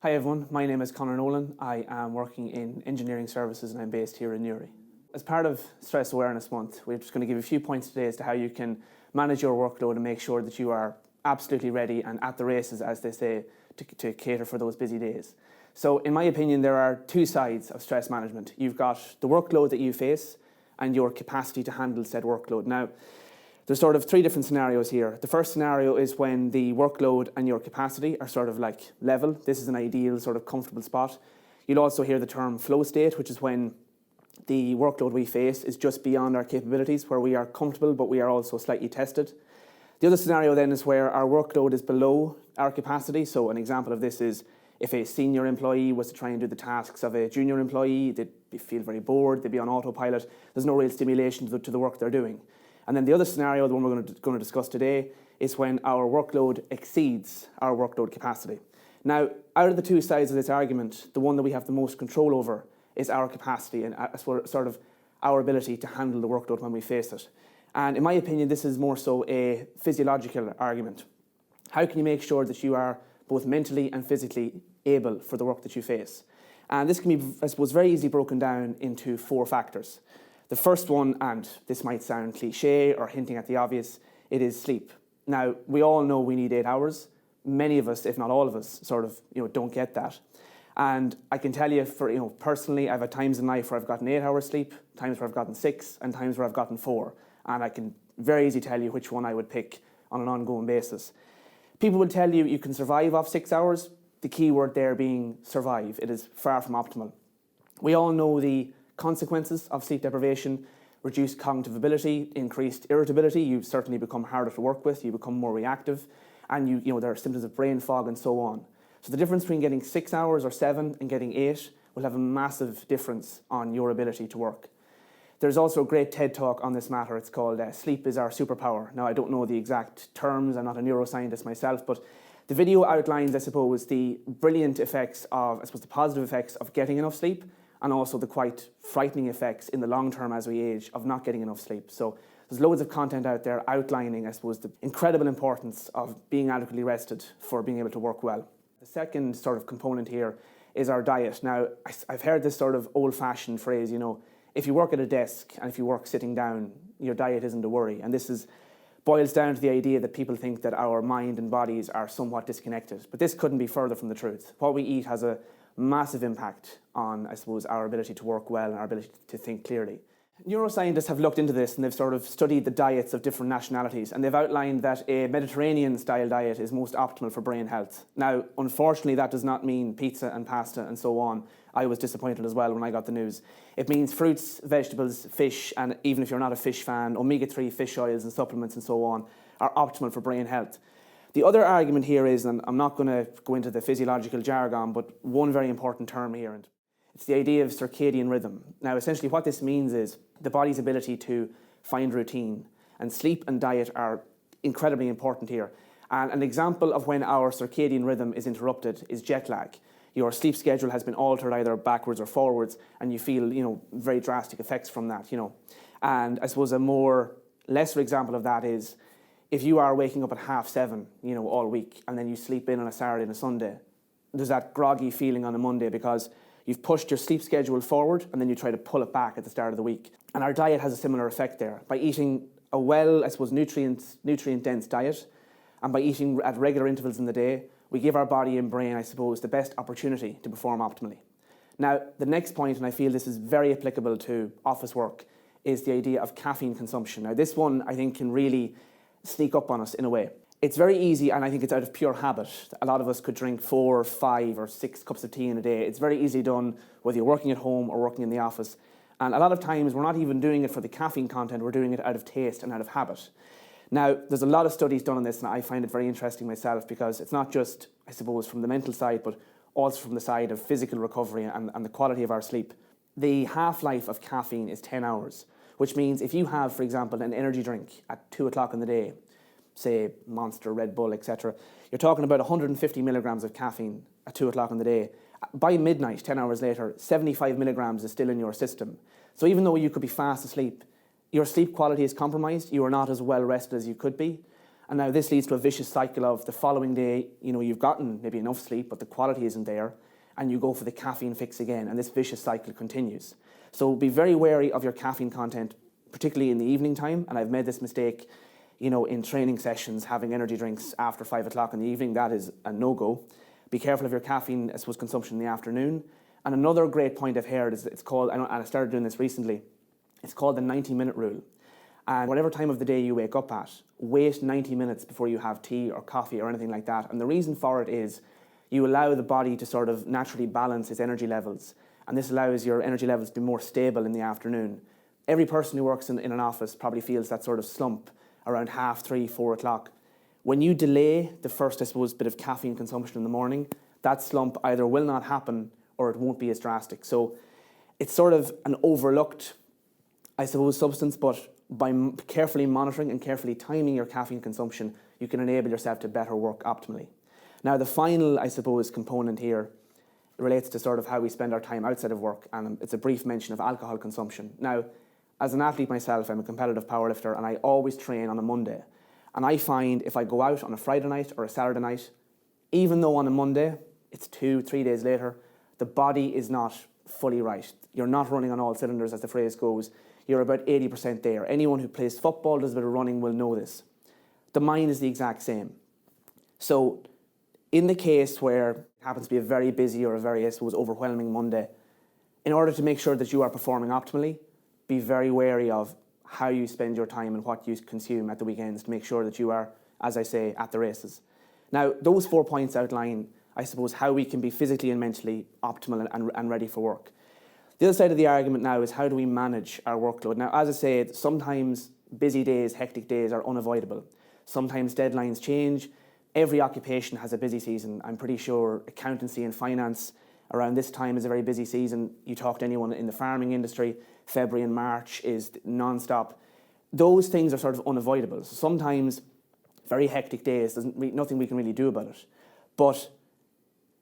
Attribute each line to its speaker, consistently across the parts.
Speaker 1: Hi everyone, my name is Conor Nolan. I am working in engineering services and I'm based here in Newry. As part of Stress Awareness Month, we're just going to give you a few points today as to how you can manage your workload and make sure that you are absolutely ready and at the races, as they say, to cater for those busy days. So in my opinion, there are two sides of stress management. You've got the workload that you face and your capacity to handle said workload. Now, there's sort of three different scenarios here. The first scenario is when the workload and your capacity are sort of like level. This is an ideal sort of comfortable spot. You'll also hear the term flow state, which is when the workload we face is just beyond our capabilities, where we are comfortable but we are also slightly tested. The other scenario then is where our workload is below our capacity. So an example of this is if a senior employee was to try and do the tasks of a junior employee, they'd feel very bored, they'd be on autopilot. There's no real stimulation to the work they're doing. And then the other scenario, the one we're going to discuss today, is when our workload exceeds our workload capacity. Now, out of the two sides of this argument, the one that we have the most control over is our capacity and sort of our ability to handle the workload when we face it. And in my opinion, this is more so a physiological argument. How can you make sure that you are both mentally and physically able for the work that you face? And this can be, I suppose, very easily broken down into four factors. The first one, and this might sound cliche or hinting at the obvious, it is sleep. Now, we all know we need 8 hours. Many of us, if not all of us, sort of, don't get that. And I can tell you, personally, I've had times in life where I've gotten 8 hours sleep, times where I've gotten 6, and times where I've gotten 4. And I can very easily tell you which one I would pick on an ongoing basis. People will tell you you can survive off 6 hours. The key word there being survive. It is far from optimal. We all know the consequences of sleep deprivation: reduced cognitive ability, increased irritability. You certainly become harder to work with, you become more reactive, and there are symptoms of brain fog and so on. So the difference between getting 6 hours or 7 and getting 8 will have a massive difference on your ability to work. There's also a great TED talk on this matter. It's called Sleep is Our Superpower. Now, I don't know the exact terms, I'm not a neuroscientist myself, but the video outlines, I suppose, the brilliant effects of, the positive effects of getting enough sleep, and also the quite frightening effects in the long term as we age of not getting enough sleep. So there's loads of content out there outlining, the incredible importance of being adequately rested for being able to work well. The second sort of component here is our diet. Now, I've heard this sort of old-fashioned phrase, if you work at a desk and if you work sitting down, your diet isn't a worry. And this boils down to the idea that people think that our mind and bodies are somewhat disconnected. But this couldn't be further from the truth. What we eat has a massive impact on, our ability to work well and our ability to think clearly. Neuroscientists have looked into this and they've sort of studied the diets of different nationalities, and they've outlined that a Mediterranean-style diet is most optimal for brain health. Now, unfortunately, that does not mean pizza and pasta and so on. I was disappointed as well when I got the news. It means fruits, vegetables, fish, and even if you're not a fish fan, omega-3 fish oils and supplements and so on are optimal for brain health. The other argument here is, and I'm not going to go into the physiological jargon, but one very important term here, and it's the idea of circadian rhythm. Now, essentially what this means is the body's ability to find routine, and sleep and diet are incredibly important here. And an example of when our circadian rhythm is interrupted is jet lag. Your sleep schedule has been altered either backwards or forwards, and you feel, very drastic effects from that, And I suppose a more lesser example of that is if you are waking up at 7:30, all week, and then you sleep in on a Saturday and a Sunday, there's that groggy feeling on a Monday because you've pushed your sleep schedule forward and then you try to pull it back at the start of the week. And our diet has a similar effect there. By eating a nutrient-dense diet, and by eating at regular intervals in the day, we give our body and brain, the best opportunity to perform optimally. Now, the next point, and I feel this is very applicable to office work, is the idea of caffeine consumption. Now, this one, I think, can really sneak up on us in a way. It's very easy, and I think it's out of pure habit. A lot of us could drink 4 or 5 or 6 cups of tea in a day. It's very easily done, whether you're working at home or working in the office. And a lot of times, we're not even doing it for the caffeine content, we're doing it out of taste and out of habit. Now, there's a lot of studies done on this, and I find it very interesting myself because it's not just, from the mental side, but also from the side of physical recovery and the quality of our sleep. The half-life of caffeine is 10 hours, which means if you have, for example, an energy drink at 2 o'clock in the day, say Monster, Red Bull, etc., you're talking about 150 milligrams of caffeine at 2 o'clock in the day. By midnight, 10 hours later, 75 milligrams is still in your system. So even though you could be fast asleep, your sleep quality is compromised, you are not as well rested as you could be. And now this leads to a vicious cycle of the following day, you've gotten maybe enough sleep, but the quality isn't there, and you go for the caffeine fix again, and this vicious cycle continues. So be very wary of your caffeine content, particularly in the evening time, and I've made this mistake, in training sessions, having energy drinks after 5 o'clock in the evening. That is a no-go. Be careful of your caffeine, consumption in the afternoon. And another great point I've heard is it's called, and I started doing this recently, it's called the 90-minute rule. And whatever time of the day you wake up at, wait 90 minutes before you have tea or coffee or anything like that. And the reason for it is you allow the body to sort of naturally balance its energy levels. And this allows your energy levels to be more stable in the afternoon. Every person who works in an office probably feels that sort of slump around 3:30, 4 o'clock. When you delay the first, bit of caffeine consumption in the morning, that slump either will not happen or it won't be as drastic. So it's sort of an overlooked, substance, but by carefully monitoring and carefully timing your caffeine consumption, you can enable yourself to better work optimally. Now, the final, component here relates to sort of how we spend our time outside of work, and it's a brief mention of alcohol consumption. Now, as an athlete myself, I'm a competitive powerlifter, and I always train on a Monday. And I find if I go out on a Friday night or a Saturday night, even though on a Monday, it's 2-3 days later, the body is not fully right. You're not running on all cylinders, as the phrase goes. You're about 80% there. Anyone who plays football, does a bit of running, will know this. The mind is the exact same. So in the case where it happens to be a very busy or a very, overwhelming Monday, in order to make sure that you are performing optimally, be very wary of how you spend your time and what you consume at the weekends to make sure that you are, as I say, at the races. Now, those 4 points outline, how we can be physically and mentally optimal and ready for work. The other side of the argument now is how do we manage our workload? Now, as I said, sometimes busy days, hectic days are unavoidable. Sometimes deadlines change. Every occupation has a busy season. I'm pretty sure accountancy and finance around this time is a very busy season. You talk to anyone in the farming industry, February and March is non-stop. Those things are sort of unavoidable. So sometimes very hectic days, nothing we can really do about it. But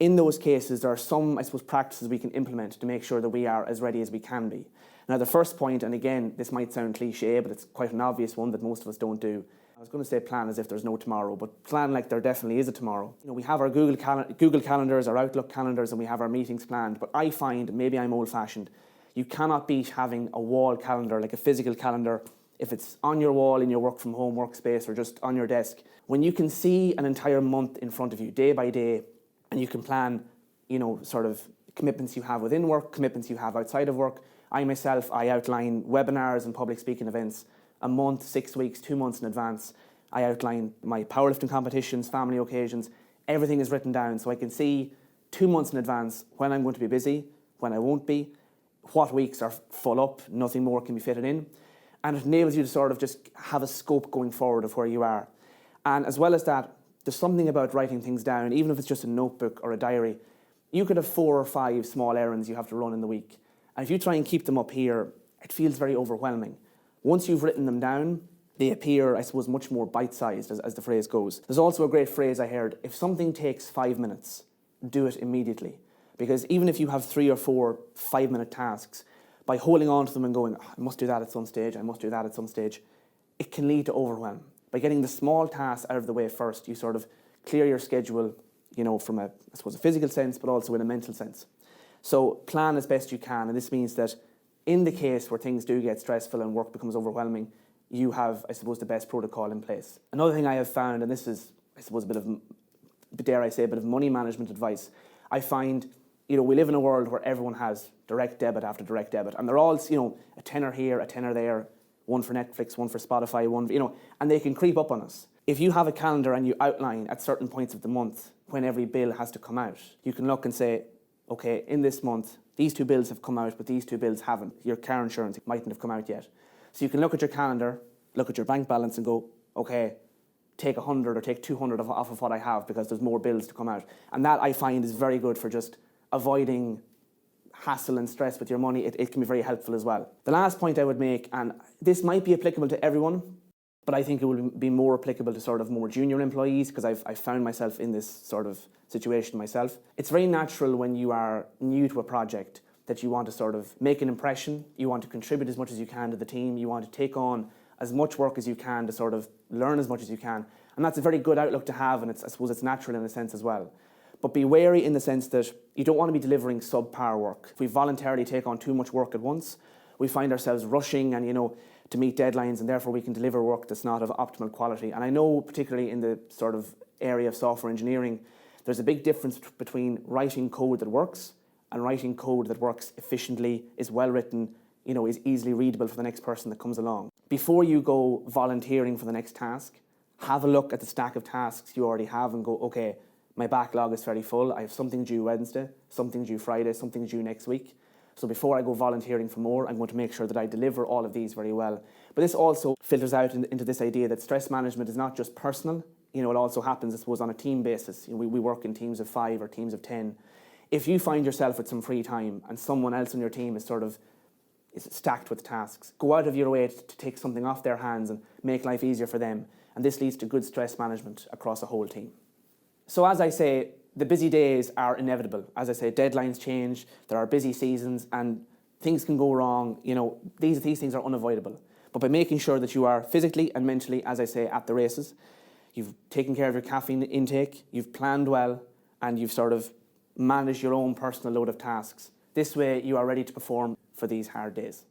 Speaker 1: in those cases, there are some, practices we can implement to make sure that we are as ready as we can be. Now, the first point, and again, this might sound cliche, but it's quite an obvious one that most of us don't do. I was going to say plan as if there's no tomorrow, but plan like there definitely is a tomorrow. We have our Google calendars, our Outlook calendars, and we have our meetings planned. But I find, maybe I'm old-fashioned, you cannot beat having a wall calendar, like a physical calendar, if it's on your wall in your work-from-home workspace or just on your desk. When you can see an entire month in front of you, day by day, and you can plan, sort of commitments you have within work, commitments you have outside of work. I outline webinars and public speaking events a month, 6 weeks, 2 months in advance. I outline my powerlifting competitions, family occasions. Everything is written down so I can see 2 months in advance when I'm going to be busy, when I won't be, what weeks are full up, nothing more can be fitted in. And it enables you to sort of just have a scope going forward of where you are. And as well as that, there's something about writing things down, even if it's just a notebook or a diary. You could have 4 or 5 small errands you have to run in the week. And if you try and keep them up here, it feels very overwhelming. Once you've written them down, they appear, much more bite-sized, as the phrase goes. There's also a great phrase I heard, if something takes 5 minutes, do it immediately. Because even if you have 3 or 4 5-minute tasks, by holding on to them and going, I must do that at some stage, it can lead to overwhelm. By getting the small tasks out of the way first, you sort of clear your schedule, from a physical sense, but also in a mental sense. So plan as best you can, and this means that in the case where things do get stressful and work becomes overwhelming, you have, the best protocol in place. Another thing I have found, and this is, a bit of money management advice, I find, we live in a world where everyone has direct debit after direct debit, and they're all, a tenner here, a tenner there, one for Netflix, one for Spotify, and they can creep up on us. If you have a calendar and you outline at certain points of the month when every bill has to come out, you can look and say, okay, in this month, these 2 bills have come out, but these 2 bills haven't. Your car insurance mightn't have come out yet. So you can look at your calendar, look at your bank balance and go, okay, take 100 or take 200 off of what I have because there's more bills to come out. And that I find is very good for just avoiding hassle and stress with your money. It can be very helpful as well. The last point I would make, and this might be applicable to everyone, but I think it will be more applicable to sort of more junior employees because I've found myself in this sort of situation myself. It's very natural when you are new to a project that you want to sort of make an impression, you want to contribute as much as you can to the team, you want to take on as much work as you can to sort of learn as much as you can. And that's a very good outlook to have, and I suppose it's natural in a sense as well. But be wary in the sense that you don't want to be delivering subpar work. If we voluntarily take on too much work at once, we find ourselves rushing and, to meet deadlines, and therefore we can deliver work that's not of optimal quality. And I know, particularly in the sort of area of software engineering, there's a big difference between writing code that works and writing code that works efficiently, is well written, is easily readable for the next person that comes along. Before you go volunteering for the next task, have a look at the stack of tasks you already have and go, okay, my backlog is fairly full. I have something due Wednesday, something due Friday, something due next week. So before I go volunteering for more, I'm going to make sure that I deliver all of these very well. But this also filters out into this idea that stress management is not just personal. It also happens, I suppose, on a team basis. We work in teams of 5 or teams of 10. If you find yourself with some free time and someone else on your team is stacked with tasks, go out of your way to take something off their hands and make life easier for them. And this leads to good stress management across a whole team. So as I say, the busy days are inevitable. As I say, deadlines change, there are busy seasons, and things can go wrong. These things are unavoidable. But by making sure that you are physically and mentally, as I say, at the races, you've taken care of your caffeine intake, you've planned well, and you've sort of managed your own personal load of tasks. This way, you are ready to perform for these hard days.